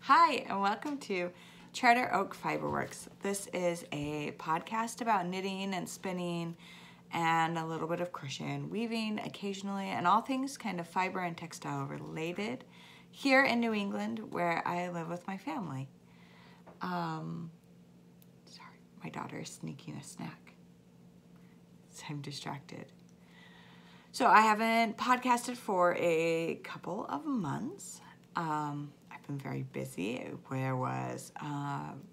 Hi, and welcome to Charter Oak Fiberworks. This is a podcast about knitting and spinning and a little bit of crochet and weaving occasionally, and all things kind of fiber and textile related here in New England where I live with my family. Sorry, my daughter is sneaking a snack, so I'm distracted. So I haven't podcasted for a couple of months. I've been very busy. Where was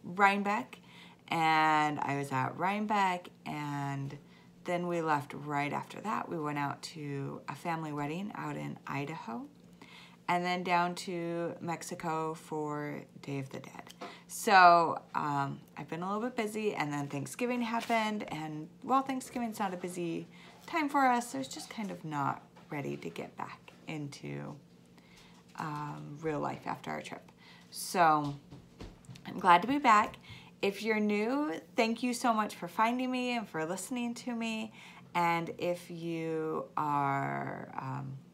Rhinebeck, and I was at Rhinebeck, and then we left right after that. We went out to a family wedding out in Idaho, and then down to Mexico for Day of the Dead. So I've been a little bit busy, and then Thanksgiving happened, and while Thanksgiving's not a busy time for us, I was just kind of not ready to get back into real life after our trip. So I'm glad to be back. If you're new, thank you so much for finding me and for listening to me. And if you are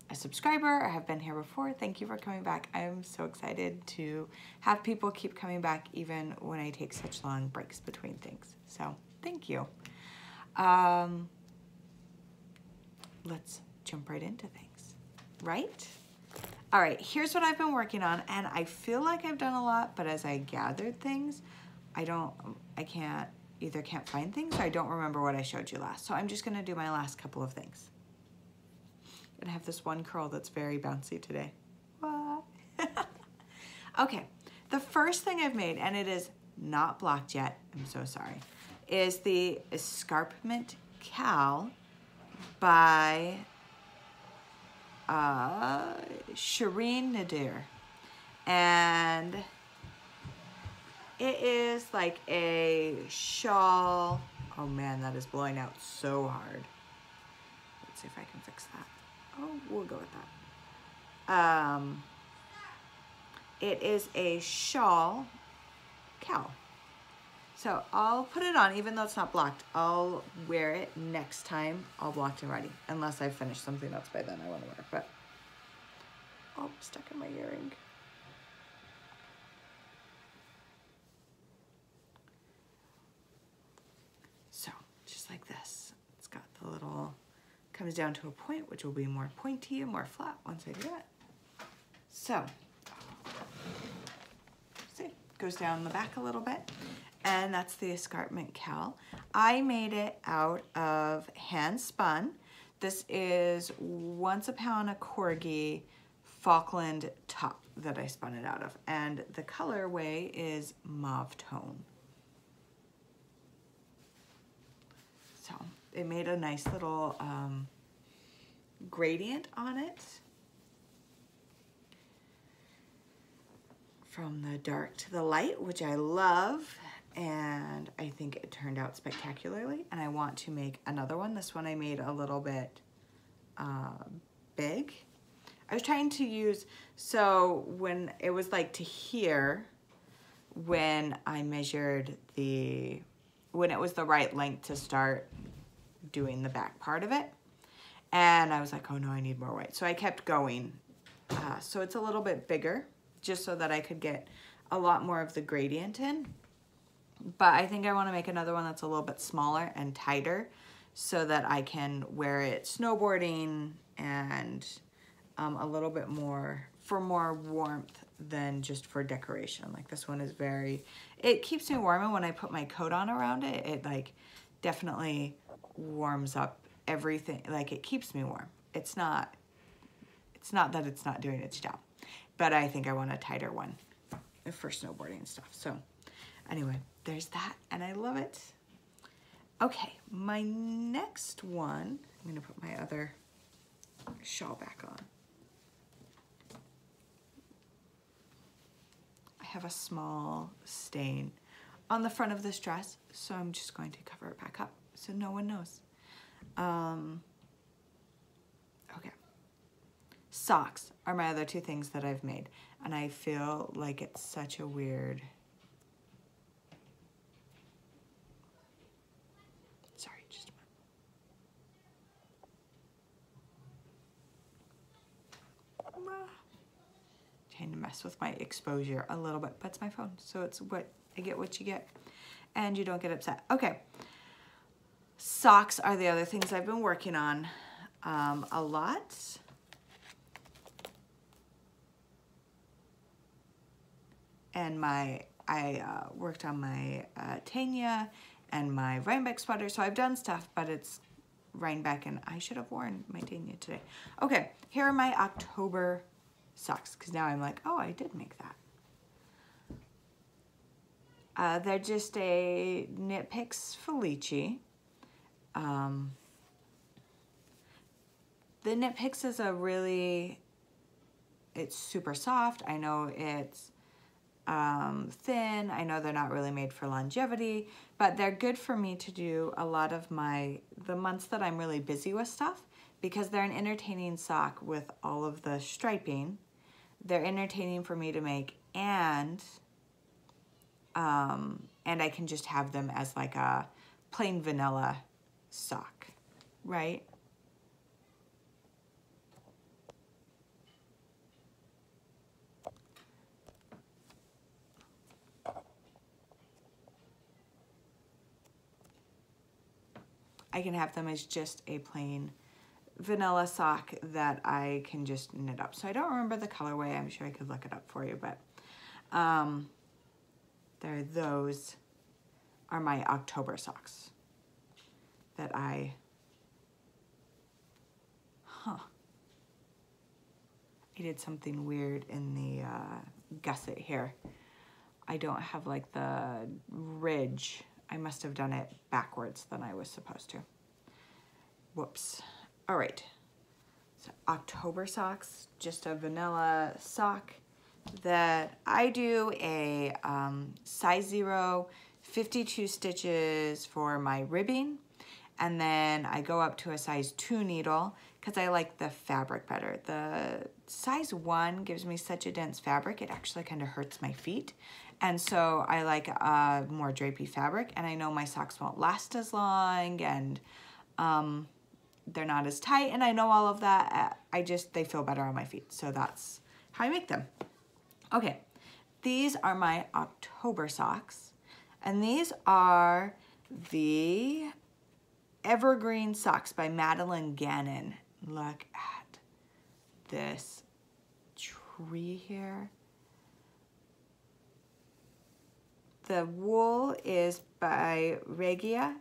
a subscriber or have been here before, thank you for coming back. I'm so excited to have people keep coming back even when I take such long breaks between things. So thank you. Let's jump right into things, right? All right, here's what I've been working on, and I feel like I've done a lot, but as I gathered things, I either can't find things or I don't remember what I showed you last. So I'm just gonna do my last couple of things. And I have this one curl that's very bouncy today. What? Okay, the first thing I've made, and it is not blocked yet, I'm so sorry, is the Escarpment Cal by Shireen Nadir, and it is like a shawl. Oh man, that is blowing out so hard. Let's see if I can fix that. Oh, we'll go with that. It is a shawl cowl. So I'll put it on, even though it's not blocked. I'll wear it next time all blocked and ready, unless I've finished something else by then I want to wear. But oh, stuck in my earring. So just like this, it's got the little, comes down to a point, which will be more pointy and more flat once I do that. So see, goes down the back a little bit. And that's the Escarpment Cal. I made it out of hand spun. This is once a pound a corgi Falkland top that I spun it out of. And the colorway is mauve tone. So it made a nice little gradient on it. From the dark to the light, which I love. And I think it turned out spectacularly, and I want to make another one. This one I made a little bit big. I was trying to use, so when it was like to here, when I measured when it was the right length to start doing the back part of it, and I was like, oh no, I need more white. So I kept going. So it's a little bit bigger, just so that I could get a lot more of the gradient in. But I think I want to make another one that's a little bit smaller and tighter so that I can wear it snowboarding and a little bit more for more warmth than just for decoration. Like this one is it keeps me warm, and when I put my coat on around it, it like definitely warms up everything. Like it keeps me warm. It's not that it's not doing its job, but I think I want a tighter one for snowboarding and stuff. So anyway, there's that, and I love it. Okay, my next one, I'm gonna put my other shawl back on. I have a small stain on the front of this dress, so I'm just going to cover it back up so no one knows. Okay. Socks are my other two things that I've made, and I feel like it's such a weird, sorry, just a moment. kind of mess with my exposure a little bit, but it's my phone, so it's what I get, what you get, and you don't get upset. Okay, socks are the other things I've been working on a lot. And I worked on my Tanya and my Rhinebeck sweater, so I've done stuff, but it's Rhinebeck, and I should have worn my Tanya today. Okay, here are my October socks, because now I'm like, oh, I did make that. They're just a Knit Picks Felici. The Knit Picks is it's super soft. I know it's thin. I know they're not really made for longevity, but they're good for me to do a lot of the months that I'm really busy with stuff, because they're an entertaining sock with all of the striping. They're entertaining for me to make, and I can just have them as like a plain vanilla sock, right? I can have them as just a plain vanilla sock that I can just knit up. So I don't remember the colorway. I'm sure I could look it up for you, but those are my October socks that I did something weird in the gusset here. I don't have like the ridge. I must have done it backwards than I was supposed to. Whoops. All right. So October socks, just a vanilla sock that I do a size 0, 52 stitches for my ribbing. And then I go up to a size 2 needle because I like the fabric better. The size 1 gives me such a dense fabric, it actually kind of hurts my feet. And so I like more drapey fabric, and I know my socks won't last as long, and they're not as tight, and I know all of that. They feel better on my feet, so that's how I make them. Okay, these are my October socks, and these are the Evergreen Socks by Madeline Gannon. Look at this tree here. The wool is by Regia,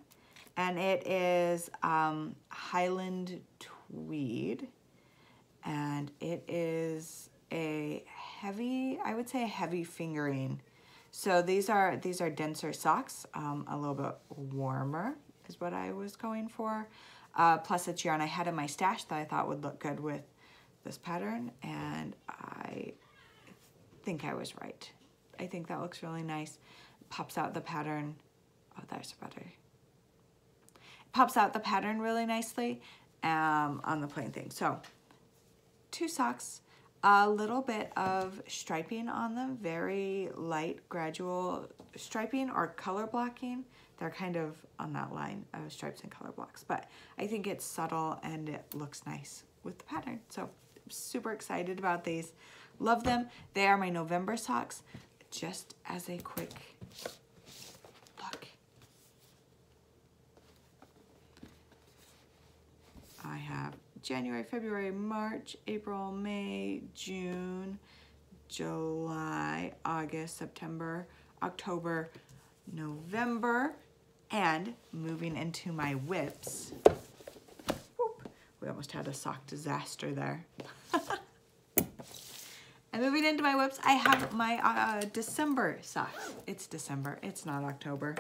and it is Highland tweed, and it is a heavy, I would say a heavy fingering. So these are denser socks, a little bit warmer is what I was going for. Plus it's yarn I had in my stash that I thought would look good with this pattern, and I think I was right. I think that looks really nice. Pops out the pattern. Oh, there's better. Pops out the pattern really nicely on the plain thing. So 2 socks, a little bit of striping on them, very light gradual striping or color blocking. They're kind of on that line of stripes and color blocks, but I think it's subtle and it looks nice with the pattern. So I'm super excited about these. Love them. They are my November socks. Just as a quick look, I have January, February, March, April, May, June, July, August, September, October, November, and moving into my whips. Whoop, we almost had a sock disaster there. And moving into my whips, I have my December socks. It's December, it's not October.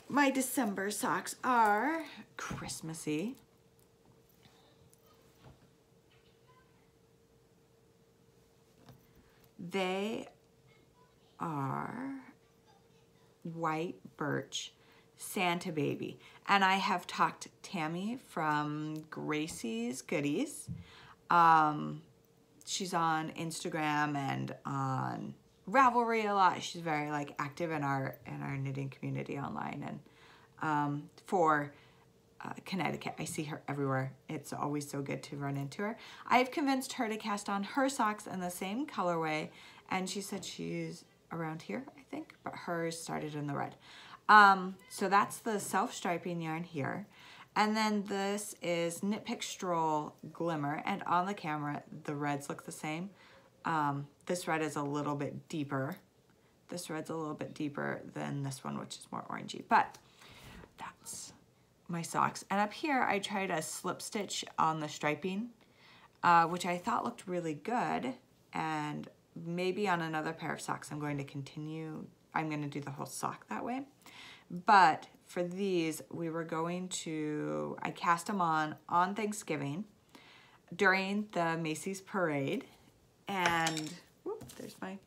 My December socks are Christmassy. They are white birch Santa baby. And I have talked Tammy from Gracie's Goodies. She's on Instagram and on Ravelry a lot. She's very like active in our knitting community online, and for Connecticut. I see her everywhere. It's always so good to run into her. I've convinced her to cast on her socks in the same colorway, and she said she's around here, I think, but hers started in the red. So that's the self-striping yarn here. And then this is Knit Pick Stroll Glimmer, and on the camera, the reds look the same. This red is a little bit deeper. This red's a little bit deeper than this one, which is more orangey, but that's my socks. And up here, I tried a slip stitch on the striping, which I thought looked really good. And maybe on another pair of socks, I'm going to continue. I'm going to do the whole sock that way. But for these, we were going to, I cast them on Thanksgiving during the Macy's parade. And whoop, there's my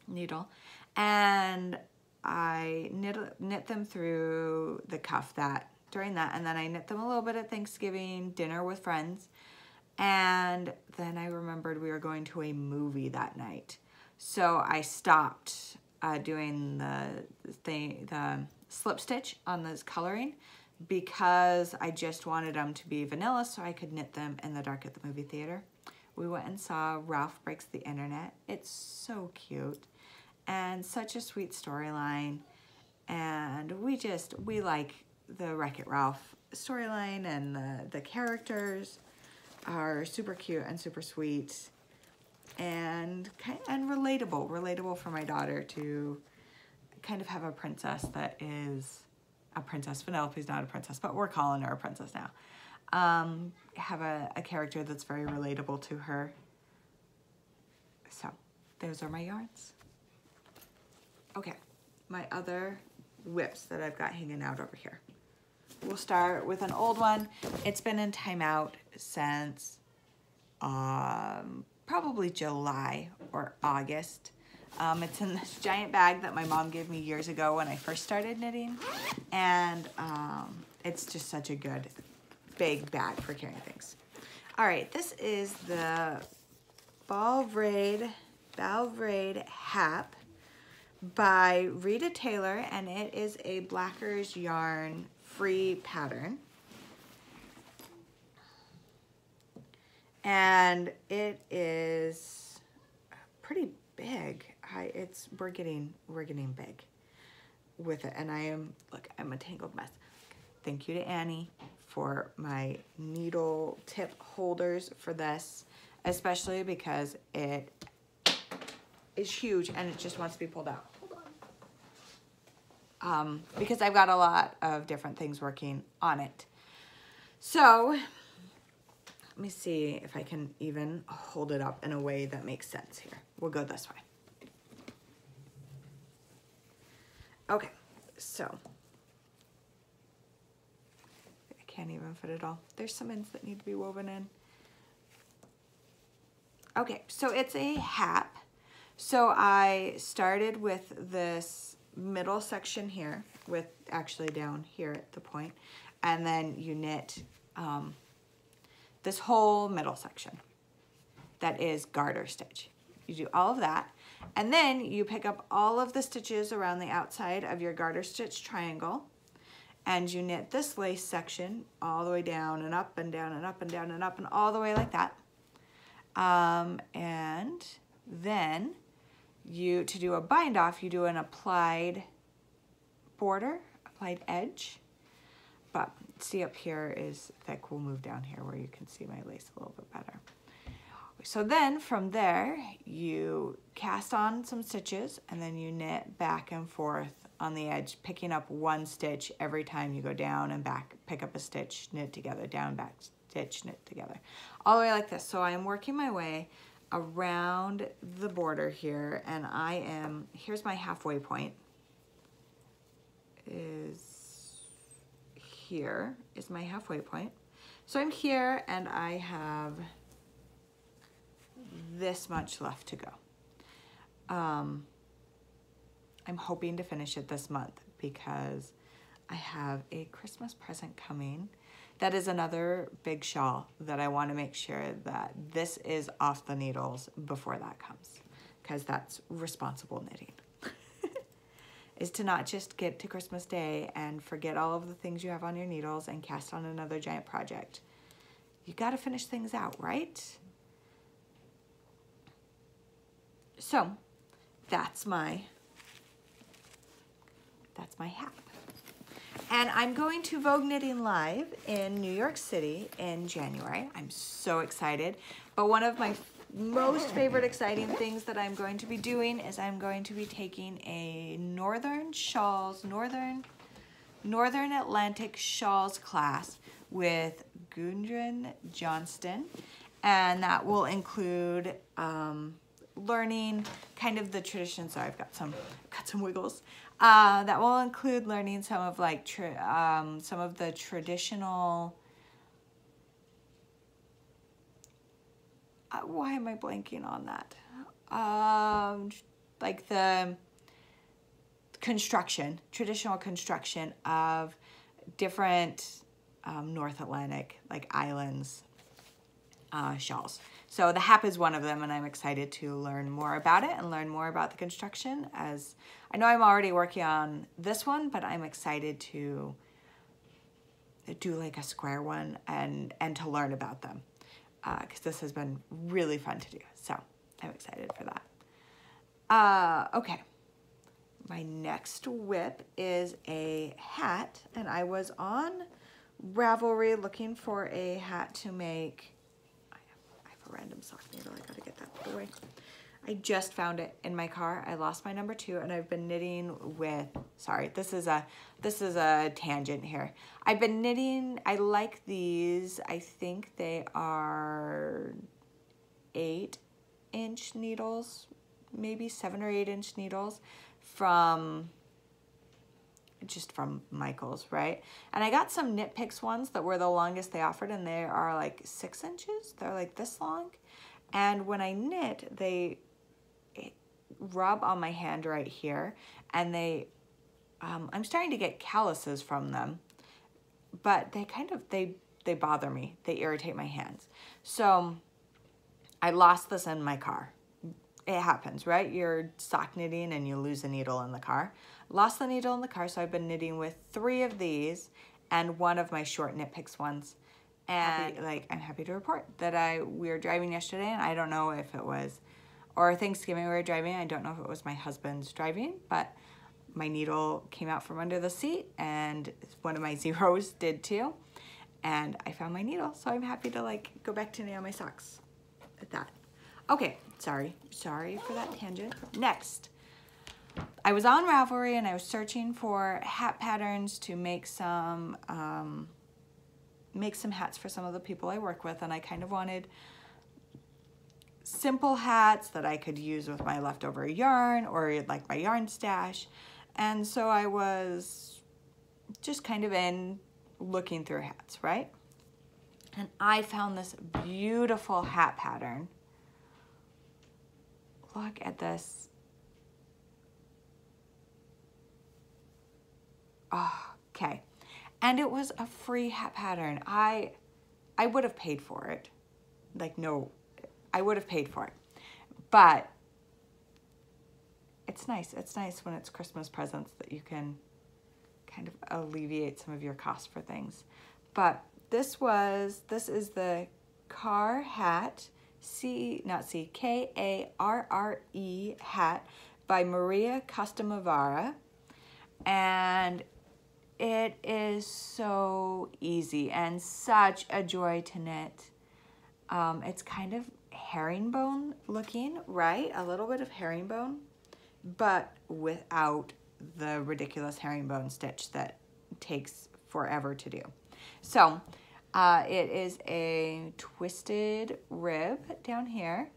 needle. And I knit them through the cuff during that, and then I knit them a little bit at Thanksgiving dinner with friends, and then I remembered we were going to a movie that night, so I stopped doing the slip stitch on this coloring because I just wanted them to be vanilla so I could knit them in the dark at the movie theater. We went and saw Ralph Breaks the Internet. It's so cute and such a sweet storyline, and we like the Wreck-It Ralph storyline, and the characters are super cute and super sweet and relatable for my daughter to kind of have a princess that is a princess. Vanellope's not a princess, but we're calling her a princess now. Have a character that's very relatable to her. So those are my yarns. Okay, my other whips that I've got hanging out over here. We'll start with an old one. It's been in timeout since probably July or August. It's in this giant bag that my mom gave me years ago when I first started knitting. And it's just such a good big bag for carrying things. All right, this is the Balvrade Hap by Rita Taylor, and it is a Blackers Yarn free pattern. And it is pretty big. We're getting big with it, and I'm a tangled mess. Thank you to Annie for my needle tip holders for this, especially because it is huge and it just wants to be pulled out. Hold on. Because I've got a lot of different things working on it. So let me see if I can even hold it up in a way that makes sense here. We'll go this way. Okay, so I can't even fit it all. There's some ends that need to be woven in. Okay, so it's a hap. So I started with this middle section here, with actually down here at the point, and then you knit this whole middle section that is garter stitch. You do all of that, and then you pick up all of the stitches around the outside of your garter stitch triangle, and you knit this lace section all the way down and up and down and up and down and up and all the way like that. And then to do a bind off, you do an applied border, applied edge. But see, up here is thick. We'll move down here where you can see my lace a little bit better. So then from there, you cast on some stitches, and then you knit back and forth on the edge, picking up one stitch every time you go down and back, pick up a stitch, knit together, down, back, stitch, knit together, all the way like this. So I'm working my way around the border here, and here's my halfway point, here is my halfway point. So I'm here, and I have this much left to go. I'm hoping to finish it this month because I have a Christmas present coming. That is another big shawl that I want to make sure that this is off the needles before that comes, because that's responsible knitting. is to not just get to Christmas Day and forget all of the things you have on your needles and cast on another giant project. You got to finish things out, right? So that's my hat. And I'm going to Vogue Knitting Live in New York City in January. I'm so excited. But one of my most favorite exciting things that I'm going to be doing is I'm going to be taking a Northern Atlantic Shawls class with Gudrun Johnston. And that will include learning kind of the tradition. Sorry, I've got some wiggles. That will include learning some of like some of the traditional. Why am I blanking on that? Like the traditional construction of different North Atlantic, like islands, shawls. So the HAP is one of them, and I'm excited to learn more about it and learn more about the construction. As I know I'm already working on this one, but I'm excited to do like a square one and to learn about them, because this has been really fun to do. So I'm excited for that. Okay, my next whip is a hat, and I was on Ravelry looking for a hat to make. A random sock needle. I gotta get that put away. I just found it in my car. I lost my number 2, and I've been knitting with. Sorry, this is a tangent here. I've been knitting. I like these. I think they are 8-inch needles, maybe 7 or 8-inch needles from Michaels, right? And I got some Knit Picks ones that were the longest they offered, and they are like 6 inches. They're like this long. And when I knit, they rub on my hand right here, and I'm starting to get calluses from them, but they bother me. They irritate my hands. So I lost this in my car. It happens, right? You're sock knitting and you lose a needle in the car. Lost the needle in the car, so I've been knitting with 3 of these and one of my short Knit Picks ones. And I'm happy to report that we were driving yesterday, and I don't know if it was, or Thanksgiving we were driving, I don't know if it was my husband's driving, but my needle came out from under the seat, and one of my zeros did too. And I found my needle, so I'm happy to like go back to knit on my socks at that. Okay, sorry for that tangent. Next, I was on Ravelry and I was searching for hat patterns to make some hats for some of the people I work with, and I kind of wanted simple hats that I could use with my leftover yarn or like my yarn stash. And so I was just kind of looking through hats, right? And I found this beautiful hat pattern. Look at this. Oh, okay. And it was a free hat pattern. I would have paid for it. Like, no, I would have paid for it. But it's nice. It's nice when it's Christmas presents that you can kind of alleviate some of your costs for things. But this is the Car Hat, K-A-R-R-E hat by Maria Costamavara. And it is so easy and such a joy to knit. It's kind of herringbone looking, right? A little bit of herringbone, but without the ridiculous herringbone stitch that takes forever to do. So it is a twisted rib down here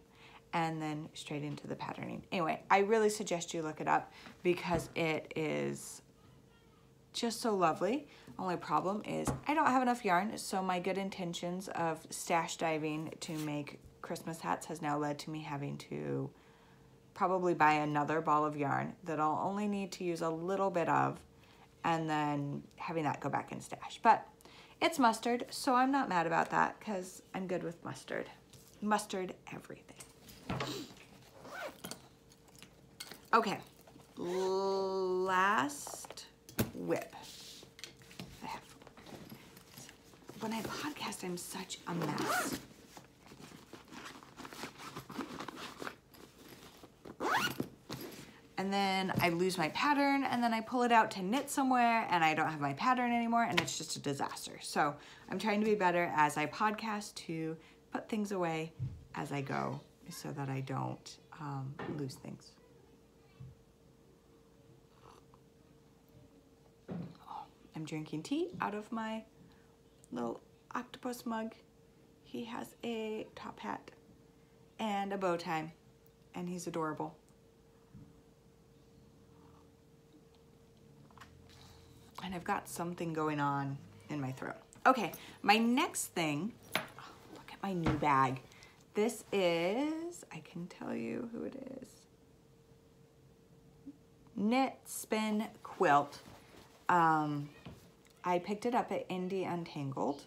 and then straight into the patterning. Anyway, I really suggest you look it up because it is just so lovely. Only problem is I don't have enough yarn, so my good intentions of stash diving to make Christmas hats has now led to me having to probably buy another ball of yarn that I'll only need to use a little bit of, and then having that go back in stash. But it's mustard, so I'm not mad about that because I'm good with mustard. Mustard everything. Okay, last whip. When I podcast, I'm such a mess. And then I lose my pattern, and then I pull it out to knit somewhere, and I don't have my pattern anymore, and it's just a disaster. So I'm trying to be better as I podcast to put things away as I go so that I don't lose things. Oh, I'm drinking tea out of my little octopus mug. He has a top hat and a bow tie, and he's adorable. And I've got something going on in my throat. Okay, my next thing, oh, look at my new bag. This is, I can tell you who it is. Knit Spin Quilt. I picked it up at Indie Untangled.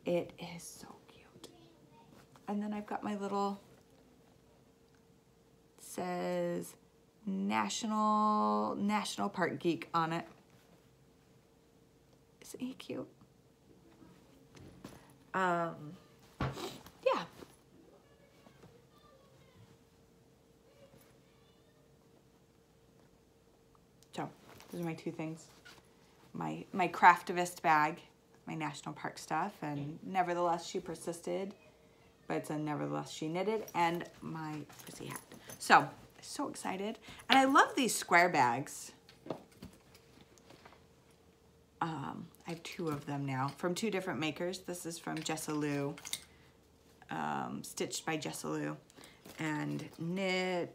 It is so cute. And then I've got my little, it says National Park Geek on it. Isn't he cute? Yeah. So those are my two things. My Craftivist bag, my national park stuff, and nevertheless she persisted, but it's a nevertheless she knitted, and my pussy hat. So excited. And I love these square bags. I have two of them now from two different makers. This is from Jessalou, stitched by Jessalou, and Knit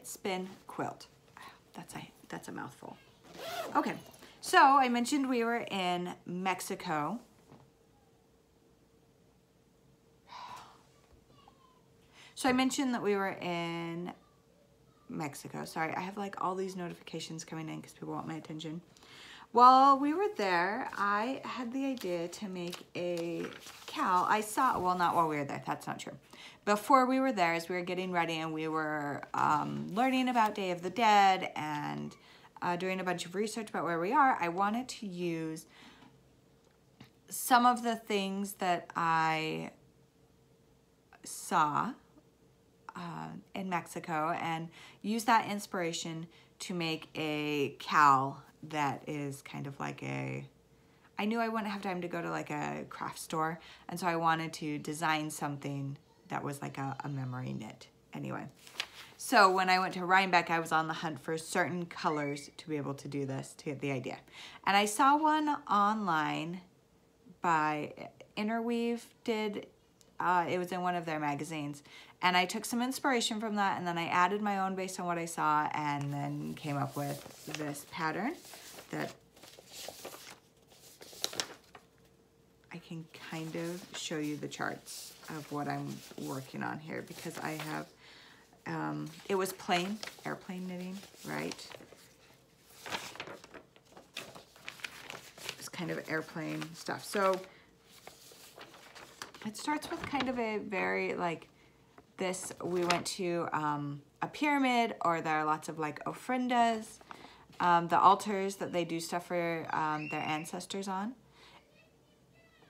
Spin Quilt. That's a mouthful. Okay, so I mentioned we were in Mexico. So I mentioned that we were in Mexico. Sorry, I have like all these notifications coming in because people want my attention. While we were there, I had the idea to make a cowl. I saw, well, not while we were there, that's not true. Before we were there, as we were getting ready and we were learning about Day of the Dead and doing a bunch of research about where we are, I wanted to use some of the things that I saw in Mexico and use that inspiration to make a cowl that is kind of like I knew I wouldn't have time to go to like a craft store, and so I wanted to design something that was like a memory knit. Anyway, so when I went to Rhinebeck, I was on the hunt for certain colors to be able to do this, to get the idea. And I saw one online by Interweave did, it was in one of their magazines. And I took some inspiration from that, and then I added my own based on what I saw, and then came up with this pattern that I can kind of show you the charts of what I'm working on here, because I have, it was plain, airplane knitting, right? It's kind of airplane stuff. So it starts with kind of a very like, this, we went to a pyramid, or there are lots of like ofrendas, the altars that they do stuff for their ancestors on.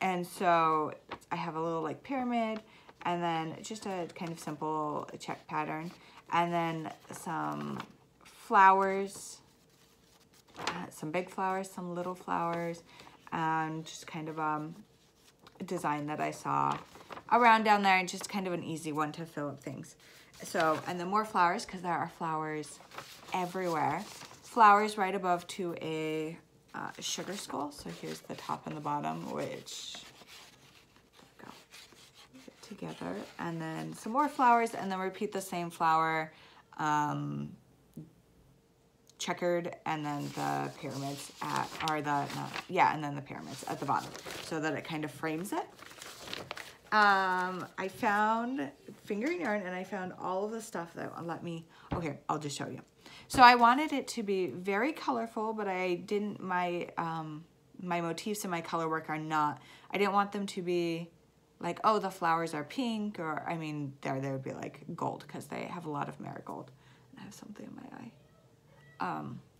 And so I have a little like pyramid, and then just a kind of simple check pattern, and then some flowers, some big flowers, some little flowers, and just kind of a design that I saw around down there, and just kind of an easy one to fill up things. So, and then more flowers, because there are flowers everywhere. Flowers right above to a sugar skull. So here's the top and the bottom, which go get together, and then some more flowers, and then repeat the same flower, checkered, and then the pyramids at, or the, no, yeah, and then the pyramids at the bottom, so that it kind of frames it. I found fingering yarn, and I found all of the stuff that let me, okay, I'll just show you. So I wanted it to be very colorful, but I didn't, my motifs and my color work are not, I didn't want them to be like, oh, the flowers are pink, or, I mean, they would be like gold, because they have a lot of marigold. I have something in my eye.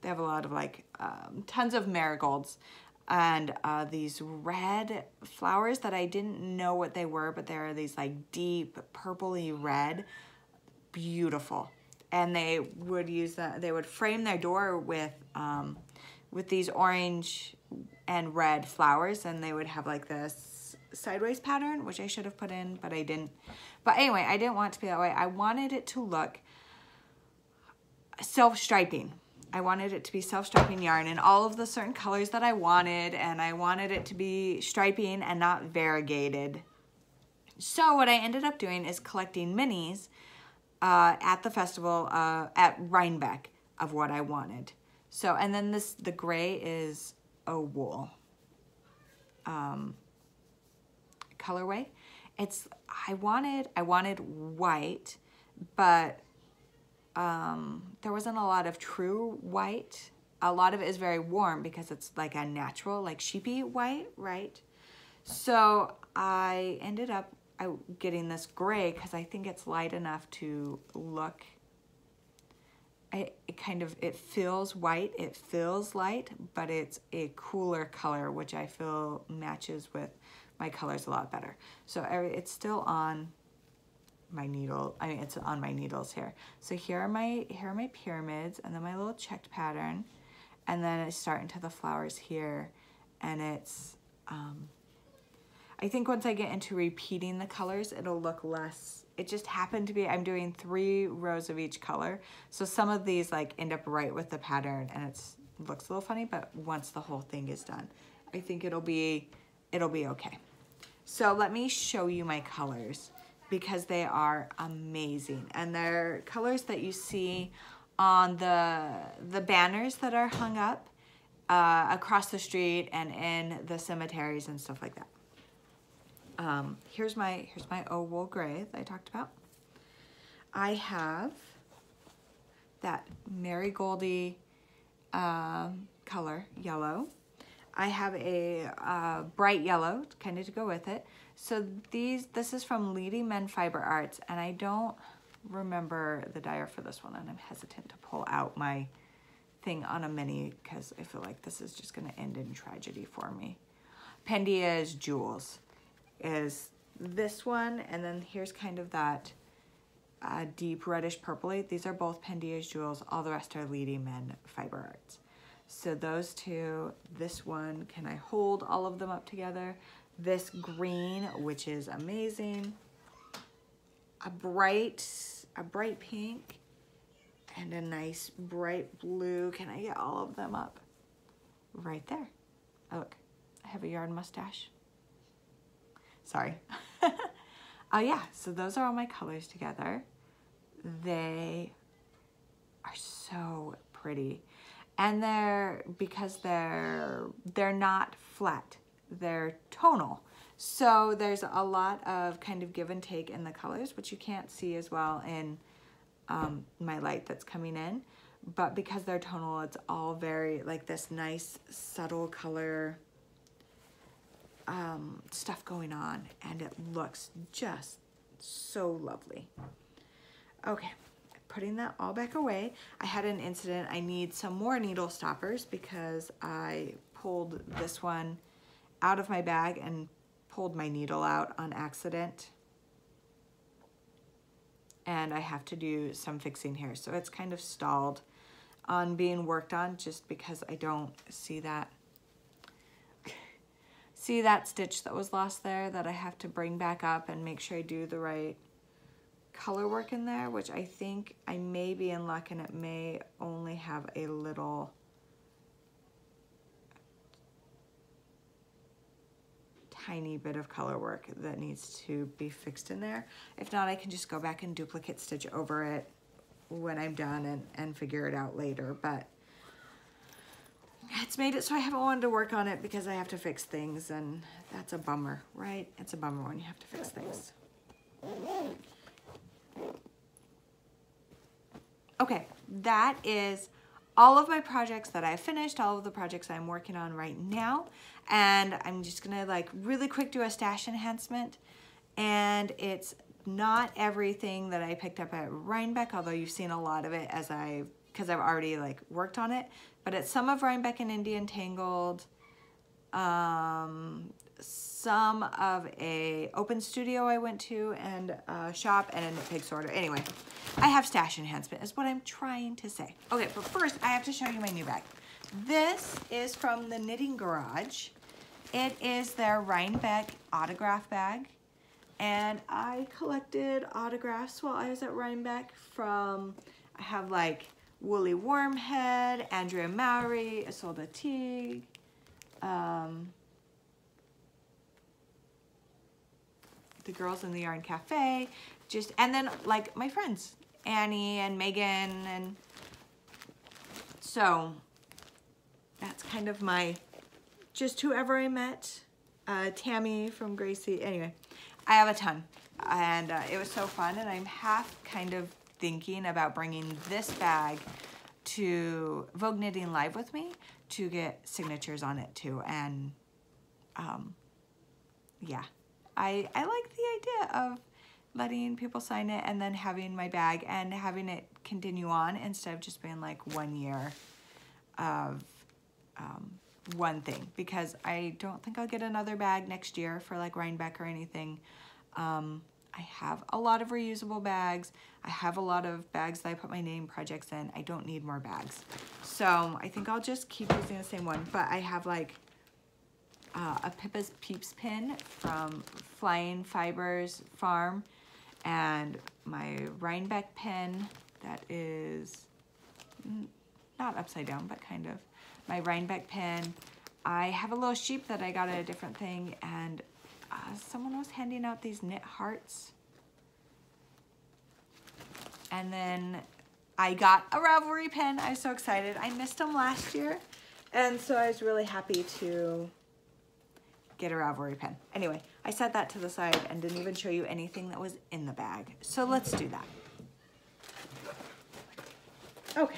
They have a lot of like tons of marigolds and these red flowers that I didn't know what they were, but they're these like deep purpley red, beautiful. And they would use that, they would frame their door with these orange and red flowers, and they would have like this sideways pattern, which I should have put in, but I didn't. But anyway, I didn't want it to be that way. I wanted it to look self-striping. I wanted it to be self-striping yarn in all of the certain colors that I wanted, and I wanted it to be striping and not variegated. So what I ended up doing is collecting minis at the festival at Rhinebeck of what I wanted. So, and then the gray is a wool colorway. I wanted white, but there wasn't a lot of true white. A lot of it is very warm because it's like a natural, like sheepy white, right? So I ended up getting this gray because I think it's light enough to look, it feels white, it feels light, but it's a cooler color, which I feel matches with my colors a lot better. So it's still on my needle, it's on my needles here. So here are my pyramids, and then my little checked pattern, and then I start into the flowers here, and it's, I think once I get into repeating the colors, it'll look less, it just happened to be, I'm doing 3 rows of each color. So some of these like end up right with the pattern, and it looks a little funny, but once the whole thing is done, I think it'll be okay. So let me show you my colors because they are amazing. And they're colors that you see on the banners that are hung up across the street and in the cemeteries and stuff like that. Here's my wool gray that I talked about. I have that marigoldy color, yellow. I have a bright yellow, kind of to go with it. So this is from Lady Men Fiber Arts, and I don't remember the dyer for this one, and I'm hesitant to pull out my thing on a mini because I feel like this is just going to end in tragedy for me. Pendia's Jewels is this one, and then here's kind of that deep reddish purpley. These are both Pendia's Jewels. All the rest are Lady Men Fiber Arts. So those two, this one, can I hold all of them up together? This green, which is amazing. A bright pink and a nice bright blue. Can I get all of them up? Right there. Oh, look, I have a yarn mustache. Sorry. Oh yeah, so those are all my colors together. They are so pretty. And because they're not flat, they're tonal. So there's a lot of kind of give and take in the colors, which you can't see as well in my light that's coming in. But because they're tonal, it's all very like this nice subtle color stuff going on, and it looks just so lovely. Okay. Putting that all back away. I had an incident. I need some more needle stoppers because I pulled this one out of my bag and pulled my needle out on accident. And I have to do some fixing here. So it's kind of stalled on being worked on just because I don't see that stitch that was lost there that I have to bring back up and make sure I do the right color work in there, which I think I may be in luck, and it may only have a little tiny bit of color work that needs to be fixed in there. If not, I can just go back and duplicate stitch over it when I'm done and figure it out later. But it's made it so I haven't wanted to work on it because I have to fix things, and that's a bummer, right? It's a bummer when you have to fix things. Okay, that is all of my projects that I finished, all of the projects I'm working on right now. And I'm just gonna like really quick do a stash enhancement. And it's not everything that I picked up at Rhinebeck, although you've seen a lot of it because I've already like worked on it, but it's some of Rhinebeck and Indian Tangled, some of a open studio I went to and a shop and a Knit Pig sorter. Anyway, I have stash enhancement is what I'm trying to say. Okay, but first I have to show you my new bag. This is from the Knitting Garage. It is their Rhinebeck autograph bag. And I collected autographs while I was at Rhinebeck from, I have like Woolly Wormhead, Andrea Mowry, Isolde Teague, the girls in the Yarn Cafe, and then like my friends, Annie and Megan, and so that's kind of my, just whoever I met, Tammy from Gracie, anyway, I have a ton, and it was so fun, and I'm half kind of thinking about bringing this bag to Vogue Knitting Live with me to get signatures on it too, and yeah. I like the idea of letting people sign it and then having my bag and having it continue on instead of just being like 1 year of one thing, because I don't think I'll get another bag next year for like Rhinebeck or anything. I have a lot of reusable bags. I have a lot of bags that I put my name projects in. I don't need more bags. So I think I'll just keep using the same one, but I have like a Pippa's Peeps pin from Flying Fibers Farm, and my Rhinebeck pin that is not upside down, but kind of my Rhinebeck pin. I have a little sheep that I got at a different thing, and someone was handing out these knit hearts. And then I got a Ravelry pin. I was so excited. I missed them last year, and so I was really happy to get a Ravelry pen. Anyway, I set that to the side and didn't even show you anything that was in the bag. So let's do that. Okay.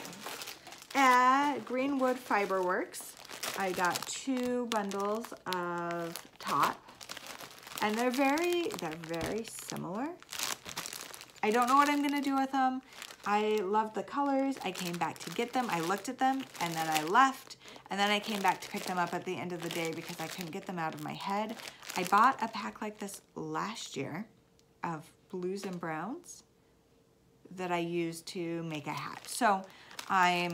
At Greenwood Fiberworks, I got 2 bundles of Tot, and they're very similar. I don't know what I'm gonna do with them. I love the colors. I came back to get them. I looked at them and then I left. And then I came back to pick them up at the end of the day because I couldn't get them out of my head. I bought a pack like this last year of blues and browns that I used to make a hat. So I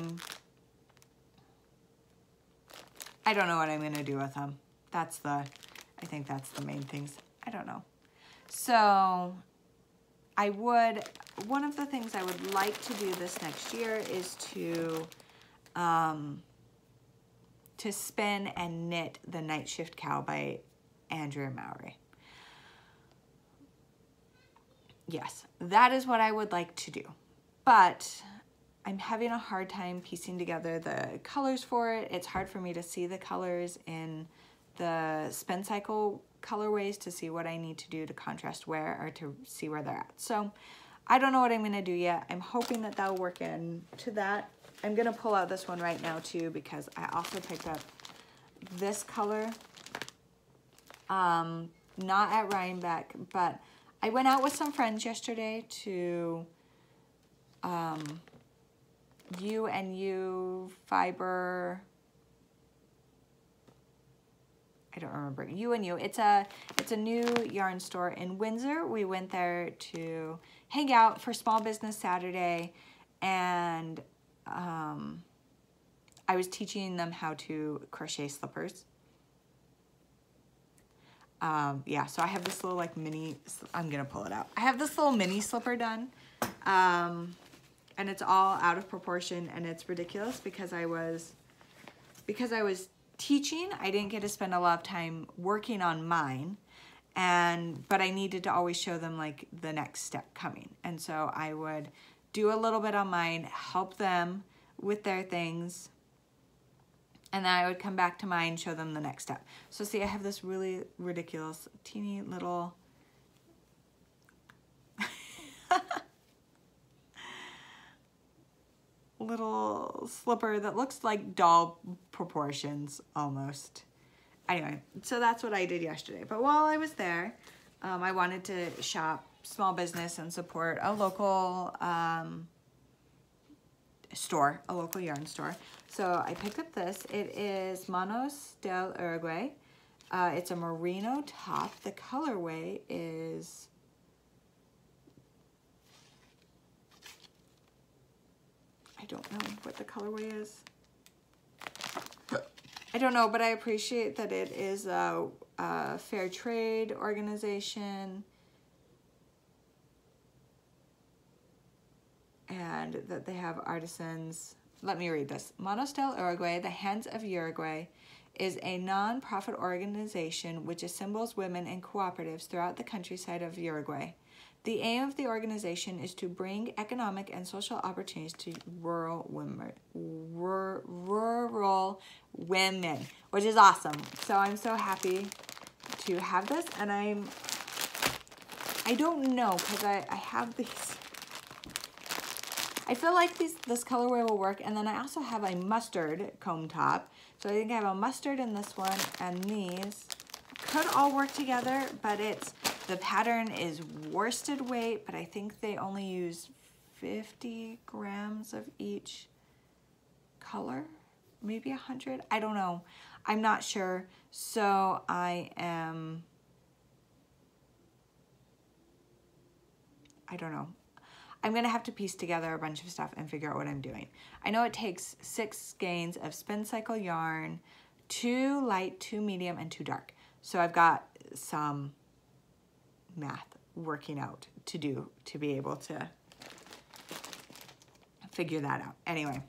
don't know what I'm gonna do with them. I think that's the main things. I don't know. So one of the things I would like to do this next year is to spin and knit the Night Shift Cow by Andrea Mowry. Yes, that is what I would like to do. But I'm having a hard time piecing together the colors for it. It's hard for me to see the colors in the Spin Cycle colorways to see what I need to do to contrast where, or to see where they're at. So I don't know what I'm gonna do yet. I'm hoping that that'll work into that. I'm gonna pull out this one right now too, because I also picked up this color, not at Rhinebeck, but I went out with some friends yesterday to U&U Fiber, I don't remember, U&U. It's a new yarn store in Windsor. We went there to hang out for Small Business Saturday, and I was teaching them how to crochet slippers. Yeah, so I have this little like mini, I'm gonna pull it out. I have this little mini slipper done, and it's all out of proportion, and it's ridiculous because I was teaching. I didn't get to spend a lot of time working on mine, but I needed to always show them like the next step coming. And so I would do a little bit on mine, help them with their things, and then I would come back to mine, show them the next step. So see, I have this really ridiculous, teeny little little slipper that looks like doll proportions almost. Anyway, so that's what I did yesterday. But while I was there, I wanted to shop small business and support a local store, a local yarn store. So I picked up this. It is Manos del Uruguay. It's a merino top. The colorway is I don't know what the colorway is. I don't know, but I appreciate that it is a fair trade organization and that they have artisans. Let me read this. Manos del Uruguay, the Hands of Uruguay, is a non-profit organization which assembles women in cooperatives throughout the countryside of Uruguay. The aim of the organization is to bring economic and social opportunities to rural women, which is awesome. So I'm so happy to have this, and I don't know, because I have these. I feel like this colorway will work, and then I also have a mustard comb top. So I think I have a mustard in this one, and these could all work together, but the pattern is worsted weight, but I think they only use 50 grams of each color, maybe 100. I don't know. I'm not sure. So I don't know. I'm going to have to piece together a bunch of stuff and figure out what I'm doing. I know it takes 6 skeins of spin cycle yarn, 2 light, 2 medium, and 2 dark. So I've got some math working out to do to be able to figure that out. Anyway,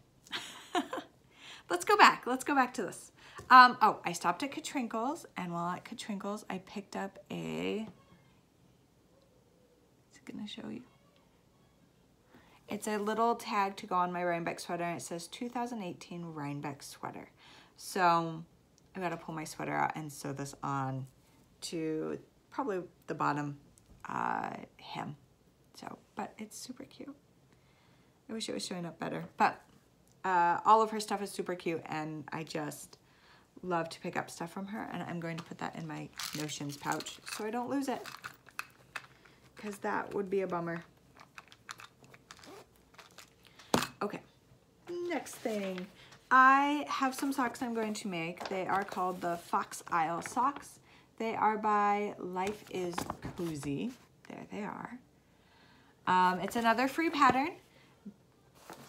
let's go back. Let's go back to this. Oh, I stopped at Katrinkles, and while at Katrinkles, I picked up is it going to show you? It's a little tag to go on my Rhinebeck sweater, and it says 2018 Rhinebeck sweater. So I gotta pull my sweater out and sew this on to probably the bottom hem. So, but it's super cute. I wish it was showing up better, but all of her stuff is super cute, and I just love to pick up stuff from her, and I'm going to put that in my Notions pouch so I don't lose it, because that would be a bummer. Okay, next thing. I have some socks I'm going to make. They are called the Fox Isle socks. They are by Life is Cozy. There they are. It's another free pattern,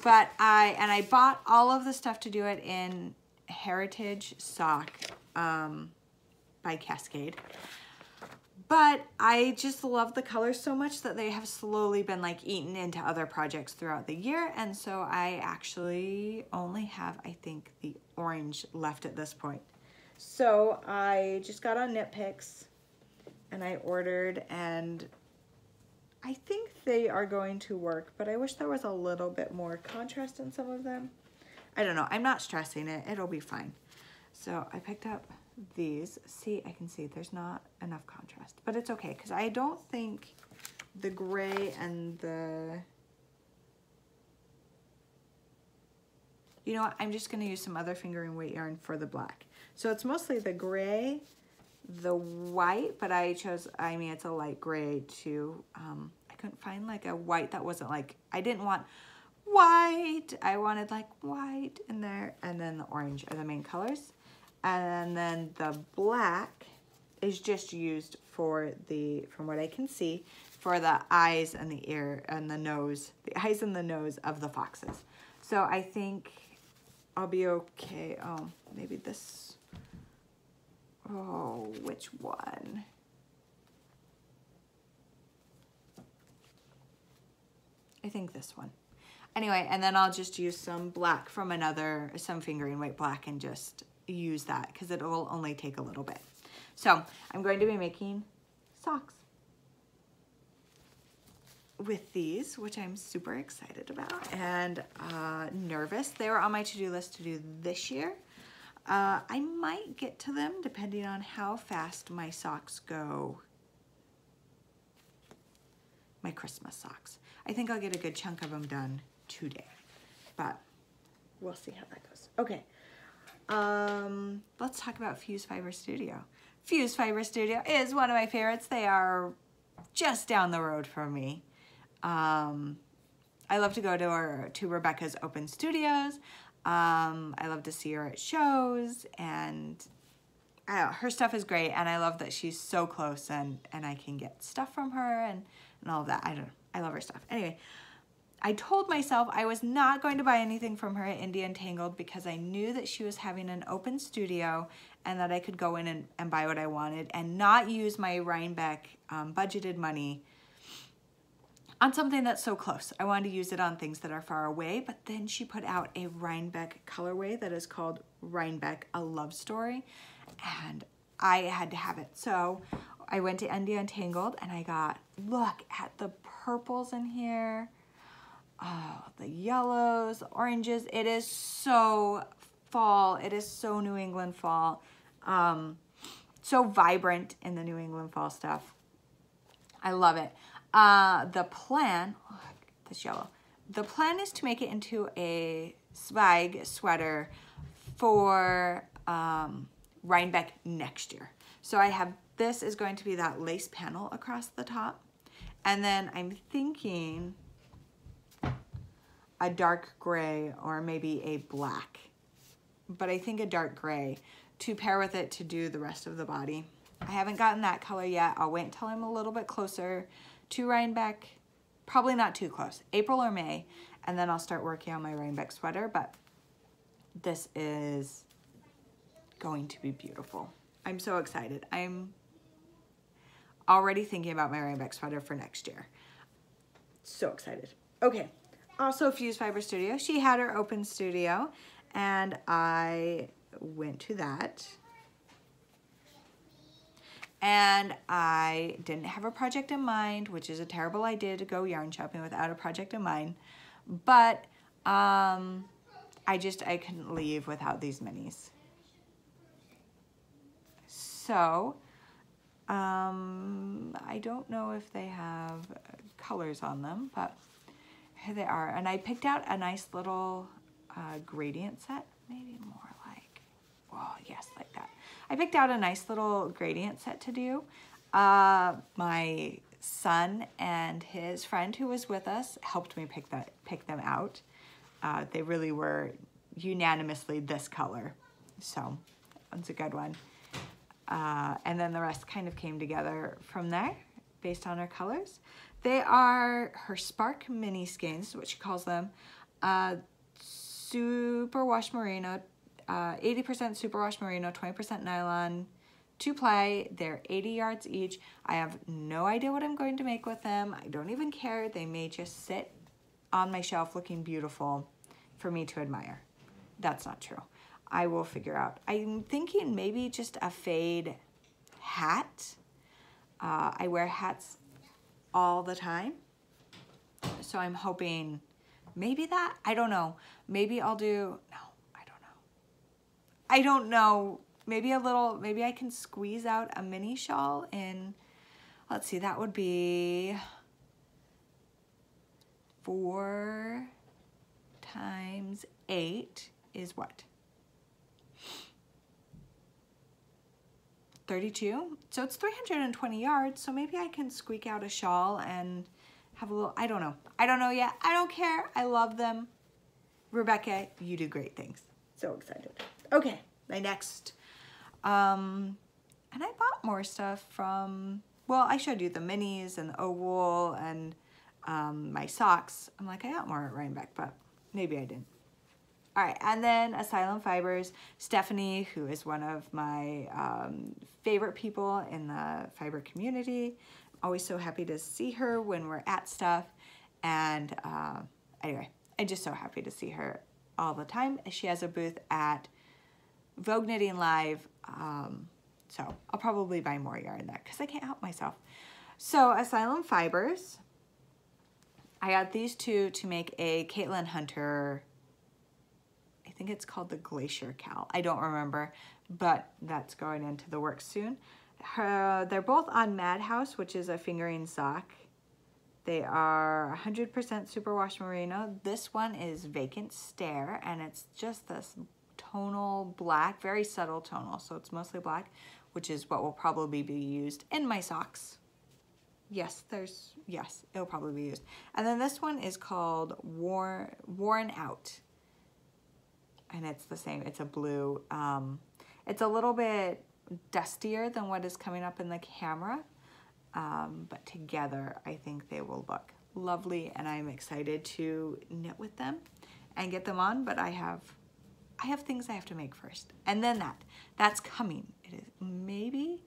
but I bought all of the stuff to do it in Heritage Sock by Cascade. But I just love the colors so much that they have slowly been like eaten into other projects throughout the year. And so I actually only have, I think, the orange left at this point. So I just got on Knit Picks and I ordered, and I think they are going to work, but I wish there was a little bit more contrast in some of them. I don't know. I'm not stressing it. It'll be fine. So I picked up these. See, I can see there's not enough contrast, but it's okay because I don't think the gray and the, you know what, I'm just going to use some other fingering weight yarn for the black. So it's mostly the gray, the white, but I chose, I mean, it's a light gray too. I couldn't find like a white that wasn't like, I didn't want white, I wanted like white in there, and then the orange are the main colors. And then the black is just used for the, from what I can see, for the eyes and the ear and the nose, the eyes and the nose of the foxes. So I think I'll be okay. Oh, maybe this, oh, which one? I think this one. Anyway, and then I'll just use some black from another, some fingering weight black, and just use that because it will only take a little bit. So I'm going to be making socks with these, which I'm super excited about and nervous. They were on my to-do list to do this year. I might get to them depending on how fast my socks go, my Christmas socks. I think I'll get a good chunk of them done today, but we'll see how that goes. Okay. Let's talk about Fuse Fiber Studio. Fuse Fiber Studio is one of my favorites. They are just down the road from me. I love to go to Rebecca's open studios. I love to see her at shows, and her stuff is great, and I love that she's so close, and I can get stuff from her and all of that. I love her stuff. Anyway, I told myself I was not going to buy anything from her at Indie Untangled because I knew that she was having an open studio and that I could go in and buy what I wanted and not use my Rhinebeck budgeted money on something that's so close. I wanted to use it on things that are far away, but then she put out a Rhinebeck colorway that is called Rhinebeck A Love Story, and I had to have it. So I went to Indie Untangled and I got, look at the purples in here. Oh, the yellows, the oranges. It is so fall. It is so New England fall. So vibrant in the New England fall stuff. I love it. The plan, oh, this yellow. The plan is to make it into a Zweig sweater for Rhinebeck next year. So I have, this is going to be that lace panel across the top. And then I'm thinking a dark gray or maybe a black, but I think a dark gray to pair with it to do the rest of the body. I haven't gotten that color yet. I'll wait until I'm a little bit closer to Rhinebeck, probably not too close, April or May, and then I'll start working on my Rhinebeck sweater, but this is going to be beautiful. I'm so excited. I'm already thinking about my Rhinebeck sweater for next year. So excited. Okay. Also, Fuse Fiber Studio. She had her open studio, and I went to that. And I didn't have a project in mind, which is a terrible idea to go yarn shopping without a project in mind. But I couldn't leave without these minis. So I don't know if they have colors on them, but here they are. And I picked out a nice little gradient set, maybe more like, oh yes, like that. I picked out a nice little gradient set to do. My son and his friend who was with us helped me pick them out. They really were unanimously this color. So that's a good one. And then the rest kind of came together from there based on her colors. They are her Spark mini skeins, what she calls them. Superwash merino, 80% superwash merino, 20% nylon, 2-ply. They're 80 yards each. I have no idea what I'm going to make with them. I don't even care. They may just sit on my shelf looking beautiful for me to admire. That's not true. I will figure out. I'm thinking maybe just a fade hat. I wear hats all the time, so I'm hoping maybe that. I don't know. Maybe I'll do, no, I don't know. Maybe a little, maybe I can squeeze out a mini shawl in, let's see, that would be 4 times 8 is what? 32. So it's 320 yards. So maybe I can squeak out a shawl and have a little, I don't know. I don't know yet. I don't care. I love them. Rebecca, you do great things. So excited. Okay, my next. And I bought more stuff from, well, I showed you the minis and the oval and my socks. I'm like, I got more at Rhinebeck, but maybe I didn't. All right, and then Asylum Fibers, Stephanie, who is one of my favorite people in the fiber community. Always so happy to see her when we're at stuff. And anyway, I'm just so happy to see her all the time. She has a booth at Vogue Knitting Live, so I'll probably buy more yarn there because I can't help myself. So Asylum Fibers, I got these two to make a Caitlin Hunter, I think it's called the Glacier Cal. I don't remember, but that's going into the works soon. They're both on Madhouse, which is a fingering sock. They are 100% superwash merino. This one is Vacant Stare, and it's just this tonal black, very subtle tonal, so it's mostly black, which is what will probably be used in my socks. yes, it'll probably be used. And then this one is called Worn Out. And it's the same, it's a blue. It's a little bit dustier than what is coming up in the camera. But together, I think they will look lovely, and I'm excited to knit with them and get them on, but I have things I have to make first. And then that's coming. It is maybe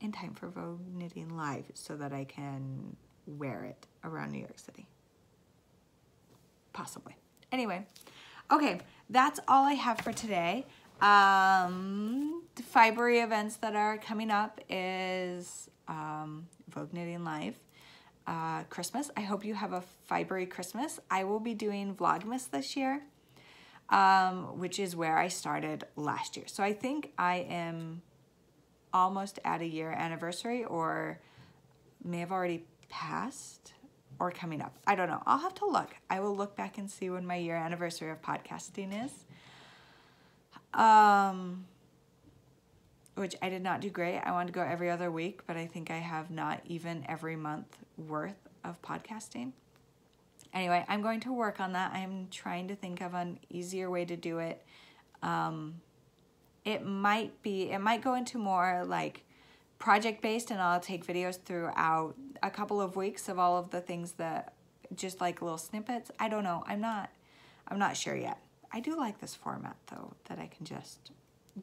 in time for Vogue Knitting Live so that I can wear it around New York City. Possibly. Anyway, okay, that's all I have for today. The Fibery events that are coming up is Vogue Knitting Live, Christmas. I hope you have a Fibery Christmas. I will be doing Vlogmas this year, which is where I started last year. So I think I am almost at a year anniversary, or may have already passed or coming up. I don't know. I'll have to look. I will look back and see when my year anniversary of podcasting is. Which I did not do great. I wanted to go every other week, but I think I have not even every month worth of podcasting. Anyway, I'm going to work on that. I'm trying to think of an easier way to do it. It might go into more like project-based, and I'll take videos throughout a couple of weeks of all of the things that, just like little snippets. I don't know. I'm not sure yet. I do like this format though, that I can just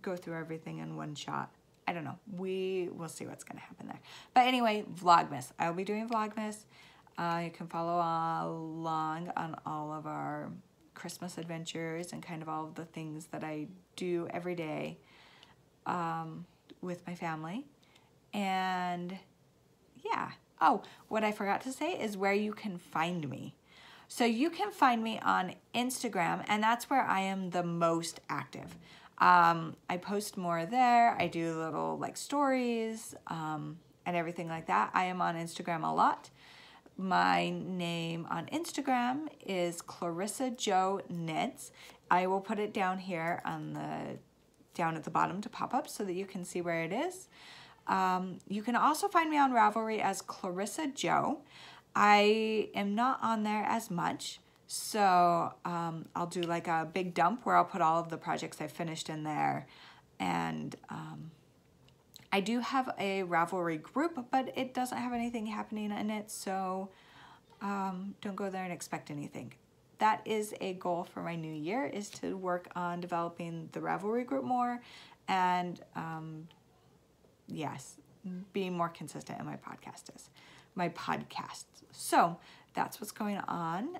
go through everything in one shot. I don't know. We will see what's going to happen there. But anyway, Vlogmas. I'll be doing Vlogmas. You can follow along on all of our Christmas adventures and kind of all of the things that I do every day with my family. And yeah. Oh, what I forgot to say is where you can find me. So you can find me on Instagram, and that's where I am the most active. I post more there. I do little like stories and everything like that. I am on Instagram a lot. My name on Instagram is Clarissa Jo Knits. I will put it down here on down at the bottom to pop up so that you can see where it is. You can also find me on Ravelry as Clarissa Jo. I am not on there as much, so I'll do like a big dump where I'll put all of the projects I finished in there. And I do have a Ravelry group, but it doesn't have anything happening in it, so don't go there and expect anything. That is a goal for my new year, is to work on developing the Ravelry group more, and yes, being more consistent in my podcasts. So that's what's going on.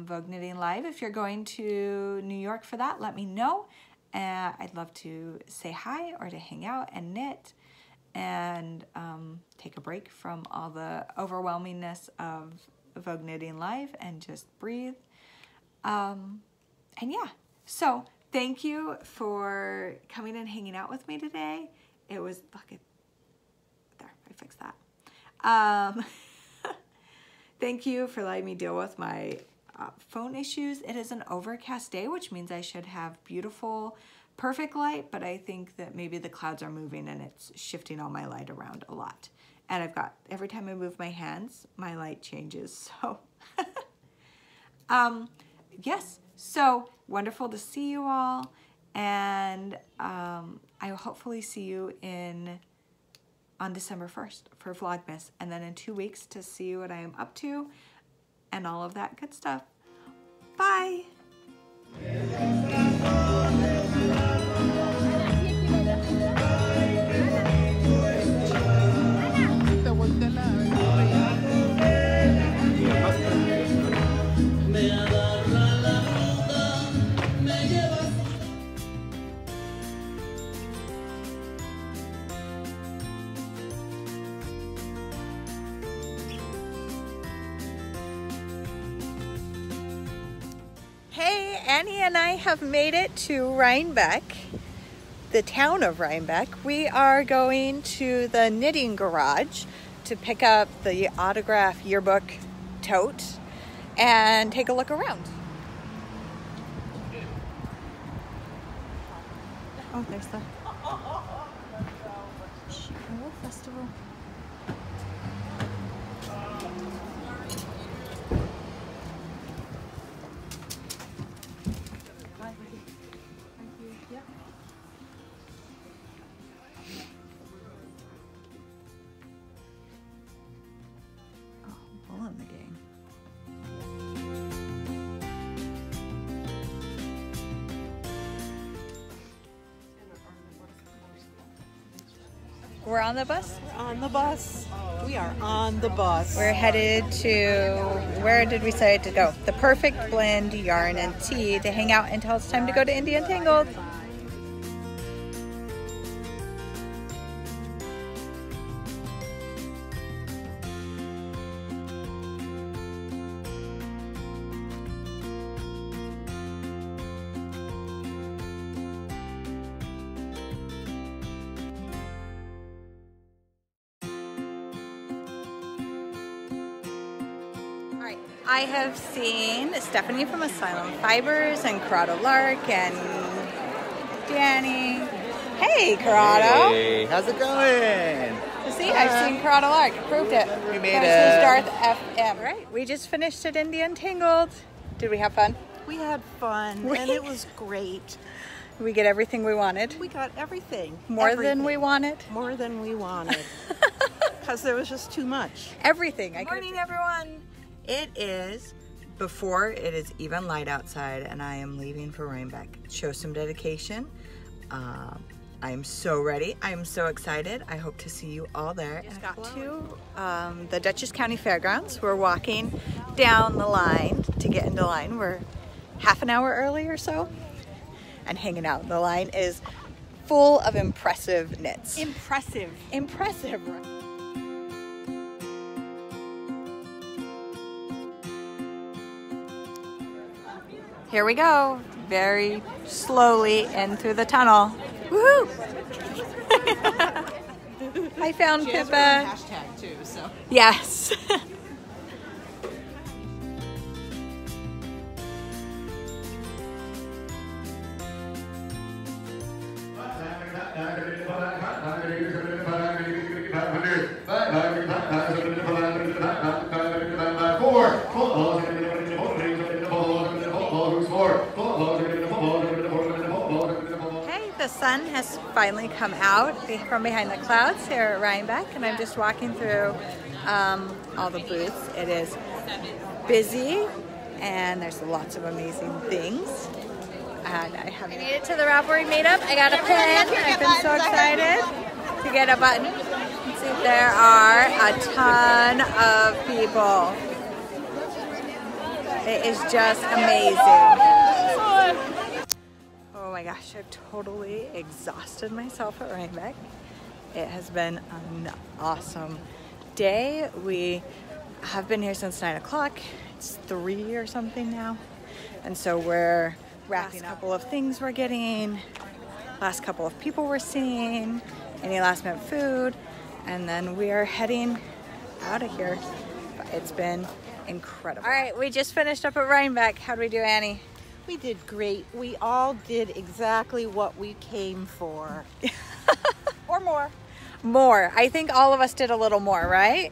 Vogue Knitting Live. If you're going to New York for that, let me know. I'd love to say hi or to hang out and knit and take a break from all the overwhelmingness of Vogue Knitting Live and just breathe. And yeah, so thank you for coming and hanging out with me today. It was, look, there, I fixed that. Thank you for letting me deal with my phone issues. It is an overcast day, which means I should have beautiful, perfect light, but I think that maybe the clouds are moving and it's shifting all my light around a lot. And I've got, every time I move my hands, my light changes, so. Yes, so wonderful to see you all, and I will hopefully see you on December 1st for Vlogmas, and then in 2 weeks to see what I am up to and all of that good stuff. Bye! Annie and I have made it to Rhinebeck, the town of Rhinebeck. We are going to the knitting garage to pick up the autograph yearbook tote and take a look around. Oh, there's the Chicago Festival. We're on the bus? We're on the bus. We are on the bus. We're headed to, where did we say to go? The Perfect Blend Yarn and Tea to hang out until it's time to go to Indie Untangled. I have seen Stephanie from Asylum Fibers and Corrado Lark and Danny. Hey, Corrado. Hey, how's it going? See, I've seen Corrado Lark. Proved it. We made Versus it. Darth FM. Right. We just finished at Indie Untangled. Did we have fun? We had fun, and it was great. Did we get everything we wanted? We got everything. More than we wanted? More than we wanted. Because there was just too much. Everything. Good morning, everyone. It is before it is even light outside, and I am leaving for Rhinebeck. Show some dedication. I am so ready. I am so excited. I hope to see you all there. Just got to the Dutchess County Fairgrounds. We're walking down the line to get into line. We're half an hour early or so, and hanging out. The line is full of impressive knits. Impressive. Impressive. Here we go, very slowly in through the tunnel. Woohoo! I found Pippa. Hashtag too, so. Yes. Hey, the sun has finally come out from behind the clouds here at Rhinebeck, and I'm just walking through all the booths. It is busy, and there's lots of amazing things. And I made it to the Ravelry meetup. I got a pin. I've been so excited to get a button. See, there are a ton of people. It is just amazing. Oh my gosh, I've totally exhausted myself at Rhinebeck. It has been an awesome day. We have been here since 9 o'clock. It's 3 or something now. And so we're wrapping up. Last couple of things we're getting, last couple of people we're seeing, any last minute food, and then we are heading out of here. It's been incredible. All right, we just finished up at Rhinebeck. How'd we do, Annie? We did great. We all did exactly what we came for. Or more. More. I think all of us did a little more, right?